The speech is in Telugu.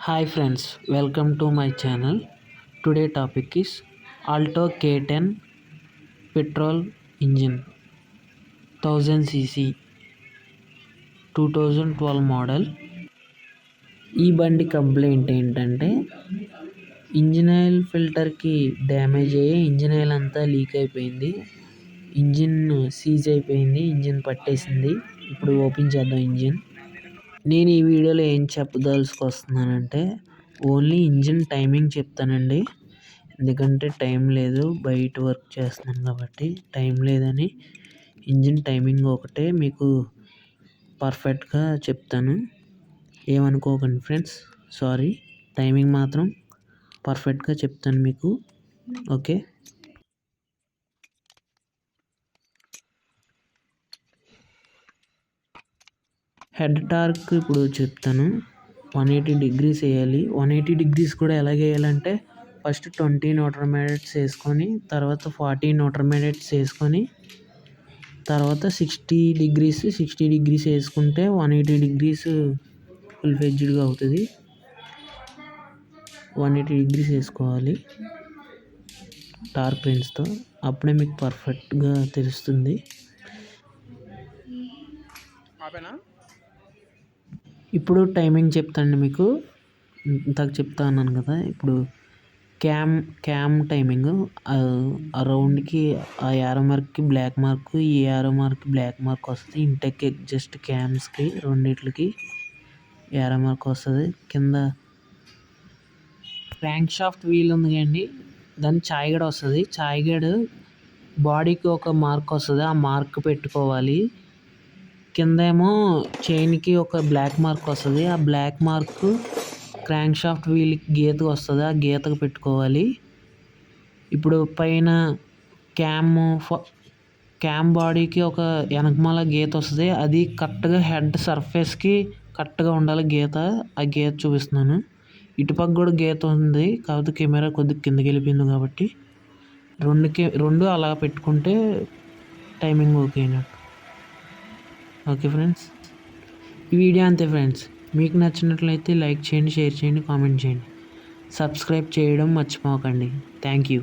Hi friends, welcome to my channel. Today topic is alto k10 petrol engine 1000 cc 2012 model. ఈ బండి కంప్లైంట్ ఏంటంటే ఇంజిన్ ఆయిల్ ఫిల్టర్కి డ్యామేజ్ అయ్యి ఇంజిన్ ఆయిల్ అంతా లీక్ అయిపోయింది. ఇంజిన్ సీజ్ అయిపోయింది, ఇంజిన్ పట్టేసింది. ఇప్పుడు ఓపెన్ చేద్దాం ఇంజిన్. నేను ఈ వీడియోలో ఏం చెప్పదలుచుకొస్తున్నానంటే ఓన్లీ ఇంజిన్ టైమింగ్ చెప్తానండి. ఎందుకంటే టైం లేదు, బయట వర్క్ చేస్తున్నాను కాబట్టి టైం లేదని ఇంజిన్ టైమింగ్ ఒకటే మీకు పర్ఫెక్ట్గా చెప్తాను. ఏమనుకోకండి ఫ్రెండ్స్, సారీ. టైమింగ్ మాత్రం పర్ఫెక్ట్గా చెప్తాను మీకు. ఓకే, హెడ్ టార్క్ ఇప్పుడు చెప్తాను. 180 degrees వేయాలి. 180 degrees కూడా ఎలాగ వేయాలంటే ఫస్ట్ 20 న్యూటన్ మీటర్స్ వేసుకొని, తర్వాత 40 న్యూటన్ మీటర్స్ వేసుకొని, తర్వాత 60 degrees వేసుకుంటే 180 degrees ఫుల్ ఫ్లెడ్జ్డ్గా అవుతుంది. 180 degrees వేసుకోవాలి టార్క్ పెన్స్తో, అప్పుడే మీకు పర్ఫెక్ట్గా తెలుస్తుంది. ఇప్పుడు టైమింగ్ చెప్తాను మీకు. ఇంతకు చెప్తా అన్నాను కదా. ఇప్పుడు క్యామ్ టైమింగ్, ఆ రౌండ్కి ఆ యారో మార్క్కి బ్లాక్ మార్క్, ఈ యారో మార్క్ బ్లాక్ మార్క్ వస్తుంది. ఇంటెక్ ఎగ్జాస్ట్ క్యామ్స్కి రెండిట్లకి యారో మార్క్ వస్తుంది. కింద క్రాంక్ షాఫ్ట్ వీల్ ఉంది కదండి, దాని చాయగడ వస్తుంది. చాయగడ బాడీకి ఒక మార్క్ వస్తుంది, ఆ మార్క్ పెట్టుకోవాలి. కింద ఏమో చైన్కి ఒక బ్లాక్ మార్క్ వస్తుంది, ఆ బ్లాక్ మార్క్ క్రాంక్ షాఫ్ట్ వీల్కి గీతకు వస్తుంది, ఆ గీతకు పెట్టుకోవాలి. ఇప్పుడు పైన క్యామ్ బాడీకి ఒక వెనకమాల గీత వస్తుంది, అది కరెక్ట్గా హెడ్ సర్ఫేస్కి కరెక్ట్గా ఉండాలి గీత. ఆ గీత చూపిస్తున్నాను. ఇటుపక్క కూడా గీత ఉంది, కాకపోతే కెమెరా కొద్దిగా కిందకి వెళ్ళిపోయింది కాబట్టి రెండు అలా పెట్టుకుంటే టైమింగ్ ఓకే అయినట్టు. ఓకే ఫ్రెండ్స్, ఈ వీడియో అంతే ఫ్రెండ్స్. మీకు నచ్చినట్లయితే లైక్ చేయండి, షేర్ చేయండి, కామెంట్ చేయండి. సబ్స్క్రైబ్ చేయడం మర్చిపోకండి. Thank you.